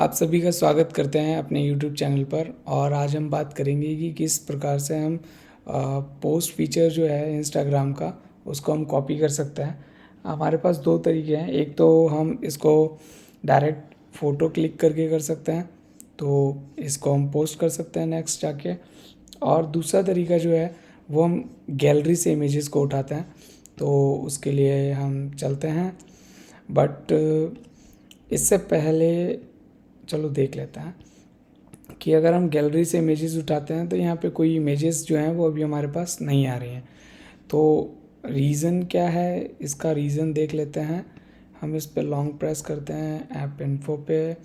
आप सभी का स्वागत करते हैं अपने YouTube चैनल पर। और आज हम बात करेंगे कि किस प्रकार से हम पोस्ट फीचर जो है इंस्टाग्राम का उसको हम कॉपी कर सकते हैं। हमारे पास दो तरीके हैं। एक तो हम इसको डायरेक्ट फ़ोटो क्लिक करके कर सकते हैं, तो इसको हम पोस्ट कर सकते हैं नेक्स्ट जाके। और दूसरा तरीका जो है वो हम गैलरी से इमेजेस को उठाते हैं, तो उसके लिए हम चलते हैं। बट इससे पहले चलो देख लेते हैं कि अगर हम गैलरी से इमेजेस उठाते हैं तो यहाँ पे कोई इमेजेस जो हैं वो अभी हमारे पास नहीं आ रही हैं। तो रीज़न क्या है, इसका रीज़न देख लेते हैं। हम इस पे लॉन्ग प्रेस करते हैं ऐप इन्फो पे,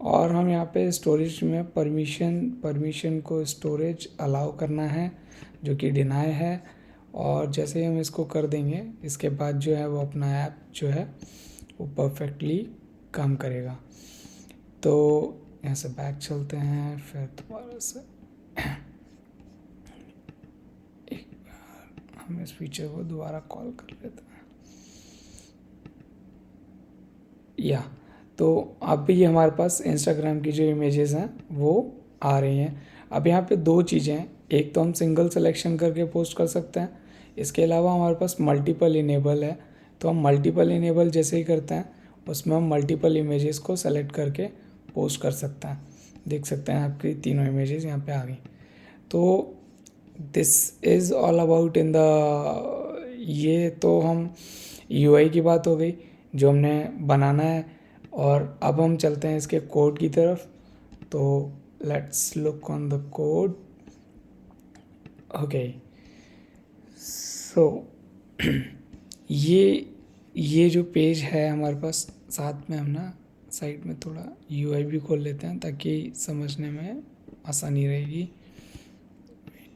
और हम यहाँ पे स्टोरेज में परमिशन को स्टोरेज अलाउ करना है, जो कि डिनाई है। और जैसे ही हम इसको कर देंगे, इसके बाद जो है वो अपना ऐप जो है वो परफेक्टली काम करेगा। तो यहाँ से बैक चलते हैं, फिर दोबारा से एक बार हम इस फीचर को दोबारा कॉल कर लेते हैं। या तो अब भी हमारे पास इंस्टाग्राम की जो इमेजेस हैं वो आ रही हैं। अब यहाँ पे दो चीज़ें हैं। एक तो हम सिंगल सिलेक्शन करके पोस्ट कर सकते हैं, इसके अलावा हमारे पास मल्टीपल इनेबल है। तो हम मल्टीपल इनेबल जैसे ही करते हैं, उसमें हम मल्टीपल इमेजेस को सेलेक्ट करके पोस्ट कर सकते हैं। देख सकते हैं आपकी तीनों इमेजेस यहाँ पे आ गई। तो this is all about in the, ये तो हम यूआई की बात हो गई जो हमने बनाना है। और अब हम चलते हैं इसके कोड की तरफ। तो let's look on the code. Okay, so ये जो पेज है हमारे पास, साथ में हम ना साइड में थोड़ा यूआई भी खोल लेते हैं ताकि समझने में आसानी रहेगी।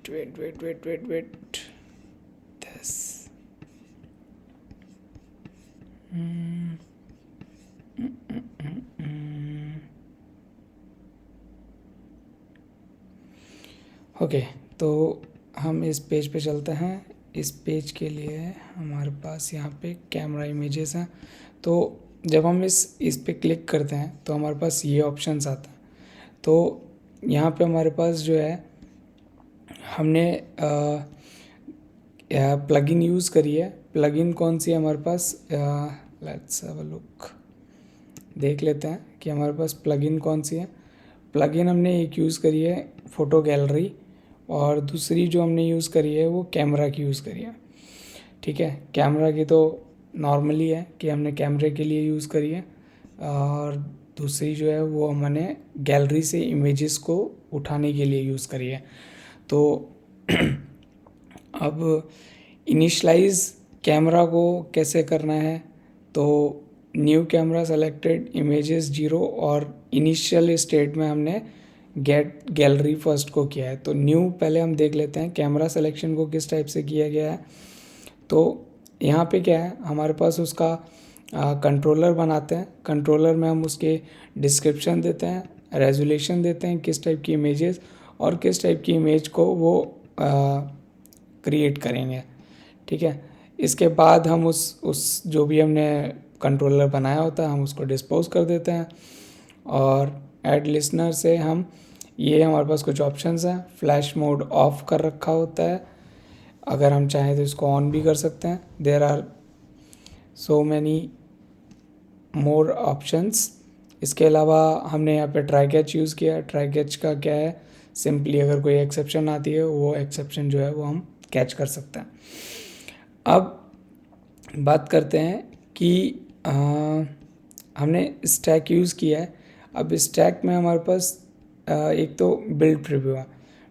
Wait this. ओके, तो हम इस पेज पे चलते हैं। इस पेज के लिए हमारे पास यहाँ पे कैमरा इमेजेस हैं। तो जब हम इस पे क्लिक करते हैं तो हमारे पास ये ऑप्शंस आता है। तो यहाँ पे हमारे पास जो है हमने प्लगइन यूज़ करी है। प्लगइन कौन सी है हमारे पास, लेट्स हैव अ लुक। देख लेते हैं कि हमारे पास प्लगइन कौन सी है। प्लगइन हमने एक यूज़ करी है फ़ोटो गैलरी, और दूसरी जो हमने यूज़ करी है वो कैमरा की यूज़ करी है। ठीक है, कैमरा की तो नॉर्मली है कि हमने कैमरे के लिए यूज़ करी है, और दूसरी जो है वो हमने गैलरी से इमेजेस को उठाने के लिए यूज़ करी है। तो अब इनिशलाइज कैमरा को कैसे करना है, तो न्यू कैमरा सेलेक्टेड इमेजेस 0, और इनिशियल स्टेट में हमने गेट गैलरी फर्स्ट को किया है। तो न्यू पहले हम देख लेते हैं कैमरा सिलेक्शन को किस टाइप से किया गया है। तो यहाँ पे क्या है, हमारे पास उसका कंट्रोलर बनाते हैं। कंट्रोलर में हम उसके डिस्क्रिप्शन देते हैं, रेजोल्यूशन देते हैं, किस टाइप की इमेजेस और किस टाइप की इमेज को वो क्रिएट करेंगे। ठीक है, इसके बाद हम उस जो भी हमने कंट्रोलर बनाया होता है हम उसको डिस्पोज कर देते हैं। और ऐड लिसनर से हम, ये हमारे पास कुछ ऑप्शंस हैं। फ्लैश मोड ऑफ कर रखा होता है, अगर हम चाहें तो इसको ऑन भी कर सकते हैं। There are so many more options. इसके अलावा हमने यहाँ पे ट्राई कैच यूज़ किया। ट्राई कैच का क्या है, सिंपली अगर कोई एक्सेप्शन आती है वो एक्सेप्शन जो है वो हम कैच कर सकते हैं। अब बात करते हैं कि हमने स्टैक यूज़ किया है। अब स्टैक में हमारे पास एक तो बिल्ड प्रीव्यू है।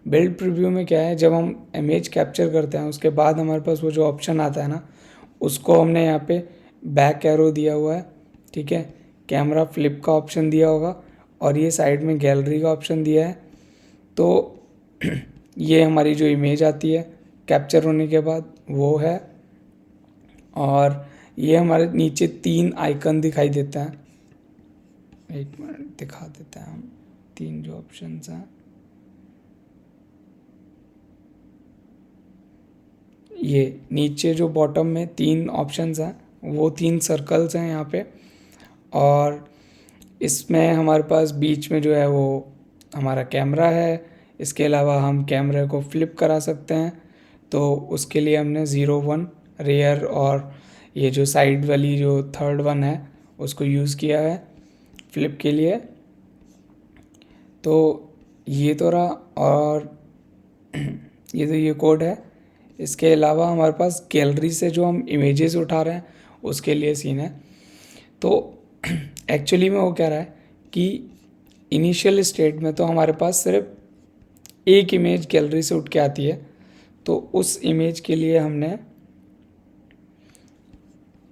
बिल्ड प्रीव्यू में क्या है, जब हम इमेज कैप्चर करते हैं उसके बाद हमारे पास वो जो ऑप्शन आता है ना, उसको हमने यहाँ पे बैक एरो दिया हुआ है। ठीक है, कैमरा फ्लिप का ऑप्शन दिया होगा, और ये साइड में गैलरी का ऑप्शन दिया है। तो ये हमारी जो इमेज आती है कैप्चर होने के बाद वो है, और ये हमारे नीचे 3 आइकन दिखाई देता है। एक मिनट दिखा देते हैं हम 3 जो ऑप्शंस हैं। ये नीचे जो बॉटम में 3 ऑप्शंस हैं वो 3 सर्कल्स हैं यहाँ पे, और इसमें हमारे पास बीच में जो है वो हमारा कैमरा है। इसके अलावा हम कैमरे को फ्लिप करा सकते हैं, तो उसके लिए हमने 0 1 रेयर और ये जो साइड वाली जो थर्ड वन है उसको यूज़ किया है फ्लिप के लिए। तो ये तो रहा, और ये तो ये कोड है। इसके अलावा हमारे पास गैलरी से जो हम इमेजेस उठा रहे हैं उसके लिए सीन है। तो एक्चुअली में वो कह रहा है कि इनिशियल स्टेट में तो हमारे पास सिर्फ एक इमेज गैलरी से उठ के आती है, तो उस इमेज के लिए हमने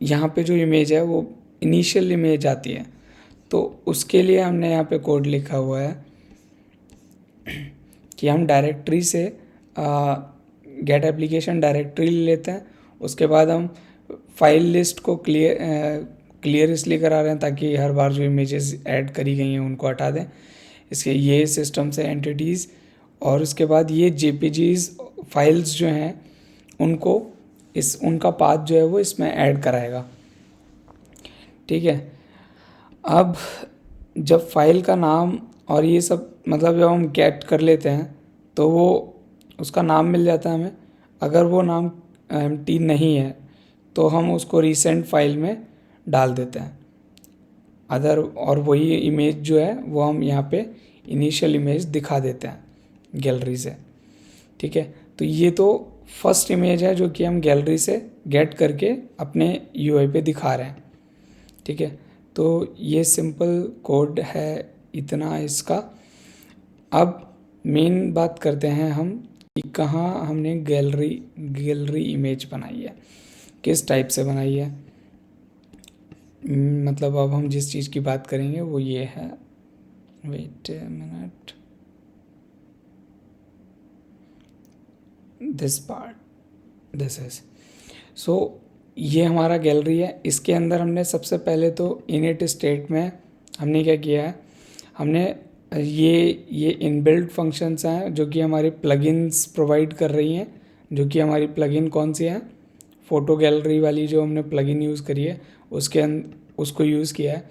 यहाँ पे जो इमेज है वो इनिशियल इमेज आती है, तो उसके लिए हमने यहाँ पे कोड लिखा हुआ है कि हम डायरेक्टरी से गेट एप्लीकेशन डायरेक्टरी ले लेते हैं। उसके बाद हम फाइल लिस्ट को क्लियर इसलिए करा रहे हैं ताकि हर बार जो इमेजेस ऐड करी गई हैं उनको हटा दें। इसके ये सिस्टम से एंटिटीज़, और उसके बाद ये जेपीजीज फाइल्स जो हैं उनको उनका पाथ जो है वो इसमें ऐड कराएगा। ठीक है। अब जब फाइल का नाम और ये सब मतलब जब हम गेट कर लेते हैं तो वो उसका नाम मिल जाता है हमें। अगर वो नाम एम्प्टी नहीं है तो हम उसको रीसेंट फाइल में डाल देते हैं और वही इमेज जो है वो हम यहाँ पे इनिशियल इमेज दिखा देते हैं गैलरी से। ठीक है। तो ये तो फर्स्ट इमेज है जो कि हम गैलरी से गेट करके अपने यूआई पे दिखा रहे हैं। ठीक है। तो ये सिंपल कोड है इतना इसका। अब मेन बात करते हैं हम कि कहाँ हमने गैलरी इमेज बनाई है, किस टाइप से बनाई है। मतलब अब हम जिस चीज़ की बात करेंगे वो ये है, wait a minute, this part this is so ये हमारा गैलरी है। इसके अंदर हमने सबसे पहले तो इनिट स्टेट में हमने क्या किया है, हमने ये इनबिल्ट फंक्शंस हैं जो कि हमारे प्लगइन्स प्रोवाइड कर रही हैं। जो कि हमारी प्लगइन कौन सी है, फ़ोटो गैलरी वाली जो हमने प्लगइन यूज़ करी है उसको यूज़ किया है।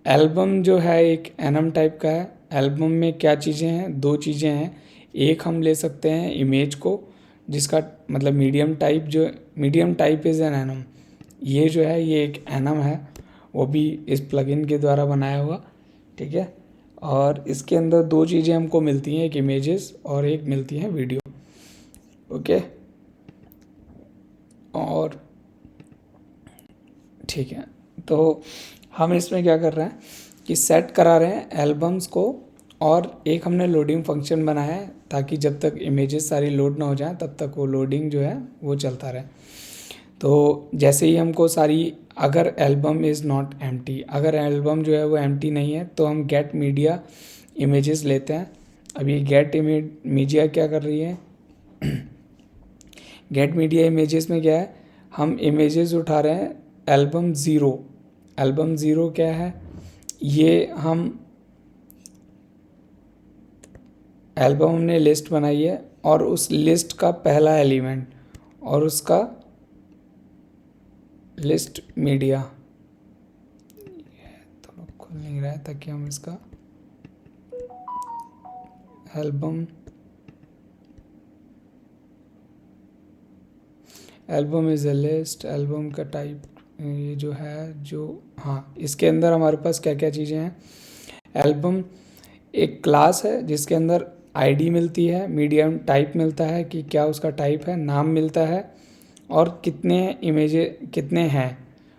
एल्बम जो है एक एनम टाइप का है। एल्बम में क्या चीज़ें हैं, दो चीज़ें हैं। एक हम ले सकते हैं इमेज को जिसका मतलब medium type is an annum. ये जो है ये एक एनम है, वो भी इस प्लगइन के द्वारा बनाया हुआ। ठीक है। और इसके अंदर दो चीज़ें हमको मिलती हैं, एक इमेजेस और एक मिलती है वीडियो। ओके। और ठीक है, तो हम इसमें क्या कर रहे हैं कि सेट करा रहे हैं एल्बम्स को, और एक हमने लोडिंग फंक्शन बनाया है ताकि जब तक इमेजेस सारी लोड ना हो जाए तब तक वो लोडिंग जो है वो चलता रहे। तो जैसे ही हमको सारी, अगर एल्बम इज़ नॉट एम्प्टी, अगर एल्बम जो है वो एम्प्टी नहीं है तो हम गेट मीडिया इमेजेस लेते हैं। अभी गेट मीडिया क्या कर रही है गेट मीडिया इमेजेस में क्या है, हम इमेजेस उठा रहे हैं एल्बम ज़ीरो क्या है, ये हम एल्बम हमने लिस्ट बनाई है और उस लिस्ट का पहला एलिमेंट और उसका लिस्ट मीडिया थोड़ा खुल नहीं रहा है ताकि हम इसका album is a list, album का टाइप ये जो है हाँ, इसके अंदर हमारे पास क्या क्या चीज़ें हैं। एल्बम एक क्लास है जिसके अंदर आईडी मिलती है, मीडियम टाइप मिलता है कि क्या उसका टाइप है, नाम मिलता है और कितने हैं,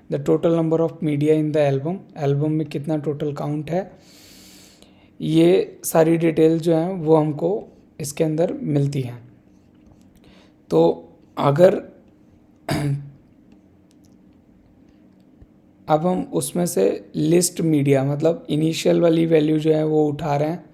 the total number of media in the album में कितना टोटल काउंट है। ये सारी डिटेल जो हैं वो हमको इसके अंदर मिलती हैं। तो अगर अब हम उसमें से लिस्ट मीडिया मतलब इनिशियल वाली वैल्यू जो है वो उठा रहे हैं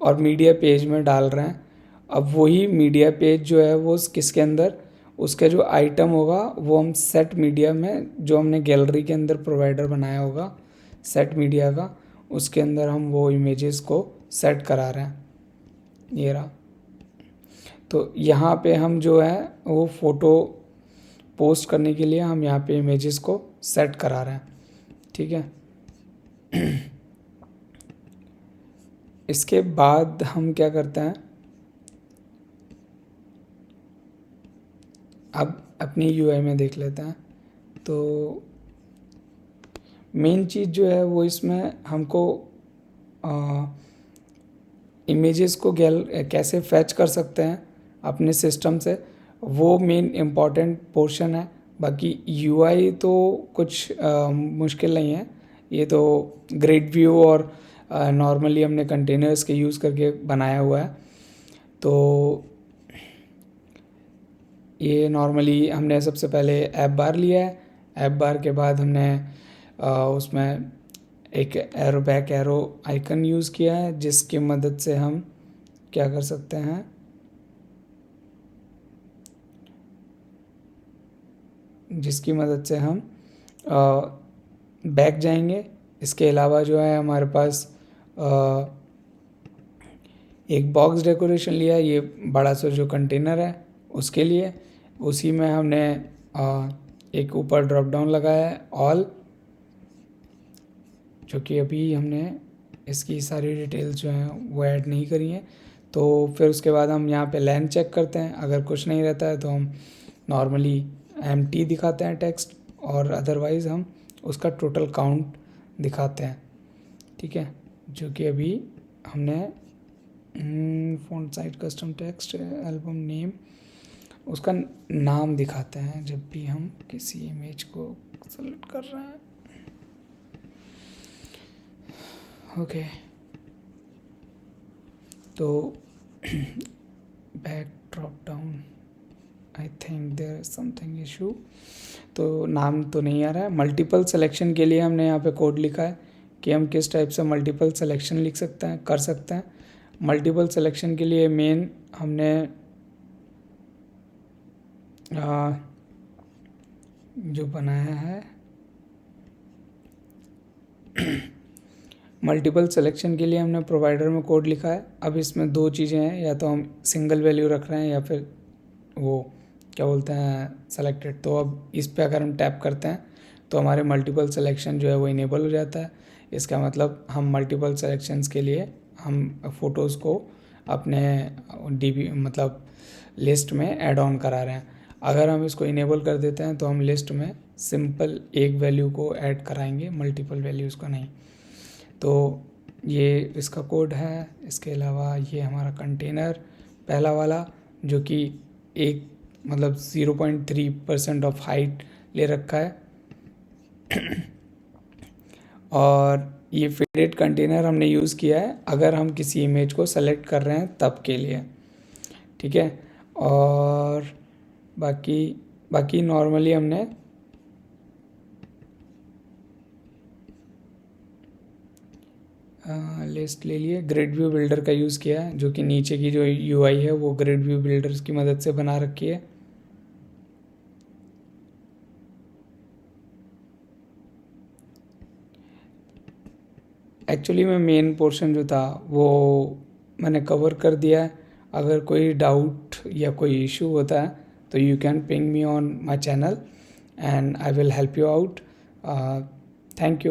और मीडिया पेज में डाल रहे हैं। अब वही मीडिया पेज जो है वो किसके अंदर, उसका जो आइटम होगा वो हम सेट मीडिया में, जो हमने गैलरी के अंदर प्रोवाइडर बनाया होगा सेट मीडिया का, उसके अंदर हम वो इमेजेस को सेट करा रहे हैं। ये रहा। तो यहाँ पे हम जो है वो फ़ोटो पोस्ट करने के लिए हम यहाँ पे इमेजेस को सेट करा रहे हैं। ठीक है। इसके बाद हम क्या करते हैं, अब अपनी यूआई में देख लेते हैं। तो मेन चीज़ जो है वो इसमें हमको इमेजेस को कैसे फैच कर सकते हैं अपने सिस्टम से, वो मेन इम्पॉर्टेंट पोर्शन है। बाकी यूआई तो कुछ मुश्किल नहीं है, ये तो ग्रिड व्यू और नॉर्मली हमने कंटेनर्स के यूज़ करके बनाया हुआ है। तो ये नॉर्मली हमने सबसे पहले ऐप बार लिया है। ऐप बार के बाद हमने उसमें एक arrow back arrow icon use किया है, जिसकी मदद से हम क्या कर सकते हैं, जिसकी मदद से हम बैक जाएंगे। इसके अलावा जो है हमारे पास एक बॉक्स डेकोरेशन लिया है, ये बड़ा सा जो कंटेनर है उसके लिए। उसी में हमने एक ऊपर ड्रॉप डाउन लगाया है ऑल, जो कि अभी हमने इसकी सारी डिटेल्स जो हैं वो ऐड नहीं करी हैं। तो फिर उसके बाद हम यहाँ पे लेंथ चेक करते हैं। अगर कुछ नहीं रहता है तो हम नॉर्मली एम्प्टी दिखाते हैं टेक्स्ट, और अदरवाइज़ हम उसका टोटल काउंट दिखाते हैं। ठीक है, जो कि अभी हमने font size custom text album name, उसका नाम दिखाते हैं जब भी हम किसी इमेज को सेलेक्ट कर रहे हैं। ओके, तो back drop down, I think there is something issue. तो नाम तो नहीं आ रहा है। मल्टीपल सिलेक्शन के लिए हमने यहाँ पे कोड लिखा है कि हम किस टाइप से मल्टीपल सिलेक्शन लिख सकते हैं, कर सकते हैं। मल्टीपल सिलेक्शन के लिए मेन हमने जो बनाया है मल्टीपल सिलेक्शन के लिए हमने प्रोवाइडर में कोड लिखा है। अब इसमें दो चीज़ें हैं, या तो हम सिंगल वैल्यू रख रहे हैं या फिर वो क्या बोलते हैं सेलेक्टेड। तो अब इस पे अगर हम टैप करते हैं तो हमारे मल्टीपल सिलेक्शन जो है वो इनेबल हो जाता है। इसका मतलब हम मल्टीपल सिलेक्शंस के लिए हम फ़ोटोज़ को अपने डीबी मतलब लिस्ट में ऐड ऑन करा रहे हैं। अगर हम इसको इनेबल कर देते हैं तो हम लिस्ट में सिंपल एक वैल्यू को ऐड कराएंगे, मल्टीपल वैल्यूज़ को नहीं। तो ये इसका कोड है। इसके अलावा ये हमारा कंटेनर पहला वाला, जो कि एक मतलब 0.3% ऑफ हाइट ले रखा है और ये फिटेड कंटेनर हमने यूज़ किया है अगर हम किसी इमेज को सेलेक्ट कर रहे हैं तब के लिए। ठीक है, और बाकी नॉर्मली हमने लिस्ट ले लिए। ग्रिड व्यू बिल्डर का यूज़ किया है, जो कि नीचे की जो यूआई है वो ग्रिड व्यू बिल्डर्स की मदद से बना रखी है। एक्चुअली में मेन पोर्शन जो था वो मैंने कवर कर दिया है। अगर कोई डाउट या कोई इशू होता है तो you can ping me on my channel and I will help you out. Thank you.